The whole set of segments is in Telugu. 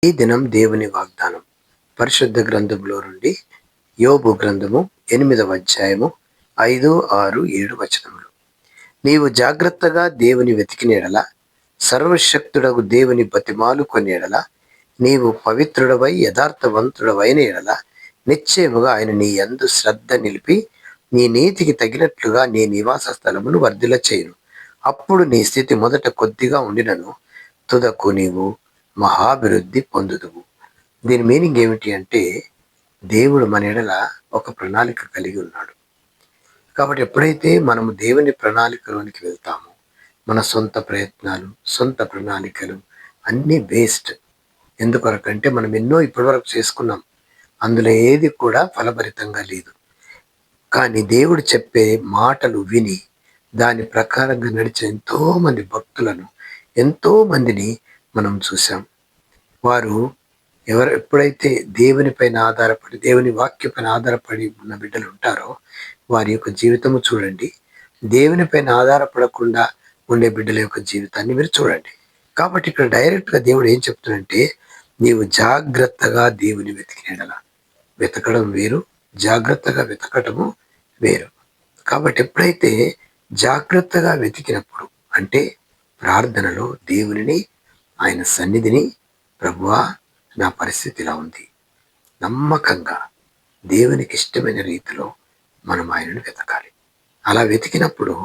ఈ దినం దేవుని వాగ్దానం పరిశుద్ధ గ్రంథంలో నుండి యోబు గ్రంథము 8వ అధ్యాయము 5, 6, 7 వచనములు. నీవు జాగ్రత్తగా దేవుని వెతికిన ఎడల, సర్వశక్తుడగు దేవుని బతిమాలు కొని ఎడల, నీవు పవిత్రుడవై యథార్థవంతుడవైన ఎడల, నిశ్చయముగా ఆయన నీ యందు శ్రద్ధ నిలిపి నీ నీతికి తగినట్లుగా నీ నివాస స్థలమును వర్ధిల్ల చేయును. అప్పుడు నీ స్థితి మొదట కొద్దిగా ఉండినను తుదకు నీవు మహాభివృద్ధి పొందుదువు. దీని మీనింగ్ ఏమిటి అంటే, దేవుడు మన ఎడల ఒక ప్రణాళిక కలిగి ఉన్నాడు. కాబట్టి ఎప్పుడైతే మనము దేవుని ప్రణాళికలోనికి వెళ్తామో, మన సొంత ప్రయత్నాలు, సొంత ప్రణాళికలు అన్నీ వేస్ట్. ఎందుకొరకంటే మనం ఎన్నో ఇప్పటివరకు చేసుకున్నాం, అందులో ఏది కూడా ఫలభరితంగా లేదు. కానీ దేవుడు చెప్పే మాటలు విని దాని ప్రకారంగా నడిచే ఎంతోమంది భక్తులను, ఎంతోమందిని మనం చూసాం. వారు ఎప్పుడైతే దేవునిపైన ఆధారపడి, దేవుని వాక్యపైన ఆధారపడి ఉన్న బిడ్డలు ఉంటారో వారి యొక్క జీవితము చూడండి. దేవునిపైన ఆధారపడకుండా ఉండే బిడ్డల యొక్క జీవితాన్ని మీరు చూడండి. కాబట్టి ఇక్కడ డైరెక్ట్గా దేవుడు ఏం చెప్తున్నాడంటే, నీవు జాగ్రత్తగా దేవుని వెతికినడలా. వెతకడం వేరు, జాగ్రత్తగా వెతకటము వేరు. కాబట్టి ఎప్పుడైతే జాగ్రత్తగా వెతికినప్పుడు అంటే ప్రార్థనలో దేవునిని, ఆయన సన్నిధిని, ప్రభువా నా పరిస్థితి ఇలా ఉంది, నమ్మకంగా దేవునికి ఇష్టమైన రీతిలో మనం ఆయనను వెతకాలి. అలా వెతికినప్పుడు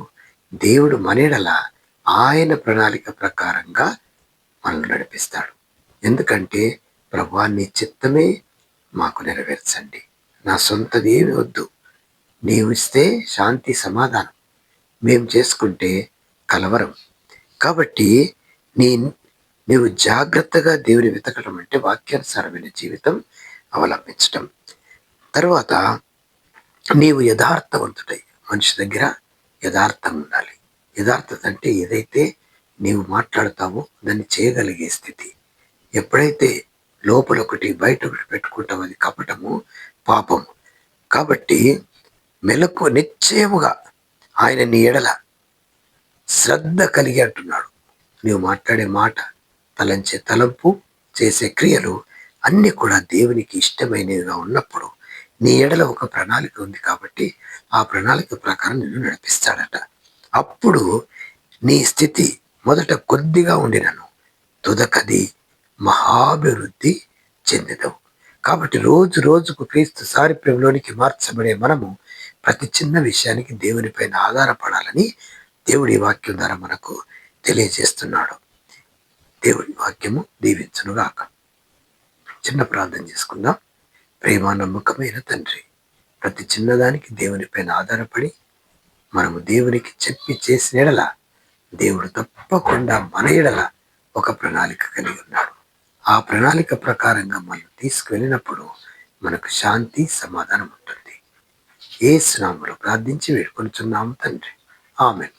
దేవుడు మనెడల ఆయన ప్రణాళిక ప్రకారంగా మనల్ని నడిపిస్తాడు. ఎందుకంటే ప్రభువా నీ చిత్తమే మాకు నెరవేర్చండి, నా సొంతది ఏమి వద్దు, నీవు ఇస్తే శాంతి సమాధానం, మేము చేసుకుంటే కలవరం. కాబట్టి నీవు జాగ్రత్తగా దేవుని వెతకడం అంటే వాక్యానుసారమైన జీవితం అవలంబించటం. తర్వాత నీవు యథార్థవంతుడై, మనిషి దగ్గర యథార్థం ఉండాలి. యథార్థత అంటే ఏదైతే నీవు మాట్లాడతావో దాన్ని చేయగలిగే స్థితి. ఎప్పుడైతే లోపల ఒకటి బయట ఒకటి పెట్టుకుంటావు, అది కపటము, పాపము. కాబట్టి మెలకు నిశ్చయముగా ఆయన నీ ఎడల శ్రద్ధ కలిగి అంటున్నాడు. నీవు మాట్లాడే మాట, తలంచే తలంపు, చేసే క్రియలు అన్నీ కూడా దేవునికి ఇష్టమైనవిగా ఉన్నప్పుడు నీ ఎడల ఒక ప్రణాళిక ఉంది కాబట్టి ఆ ప్రణాళిక ప్రకారం నిన్ను నడిపిస్తాడట. అప్పుడు నీ స్థితి మొదట కొద్దిగా ఉండినను తుదకది మహాభివృద్ధి చెందదవు. కాబట్టి రోజు రోజుకు క్రీస్తు సారూప్యంలోనికి మార్చబడే మనము ప్రతి చిన్న విషయానికి దేవునిపైన ఆధారపడాలని దేవుడి వాక్యం ద్వారా మనకు తెలియజేస్తున్నాడు. దేవుడి వాక్యము దీవించునుగాక. చిన్న ప్రార్థన చేసుకుందాం. ప్రేమ నమ్మకమైన తండ్రి, ప్రతి చిన్నదానికి దేవునిపైన ఆధారపడి మనము దేవునికి చెప్పి చేసిన ఎడల దేవుడు తప్పకుండా మన ఎడల ఒక ప్రణాళిక కలిగి ఉన్నాడు. ఆ ప్రణాళిక ప్రకారంగా మనం తీసుకువెళ్ళినప్పుడు మనకు శాంతి సమాధానం ఉంటుంది. యేసు నామములో ప్రార్థించి వేడుకొనుచున్నాము తండ్రి, ఆమేన్.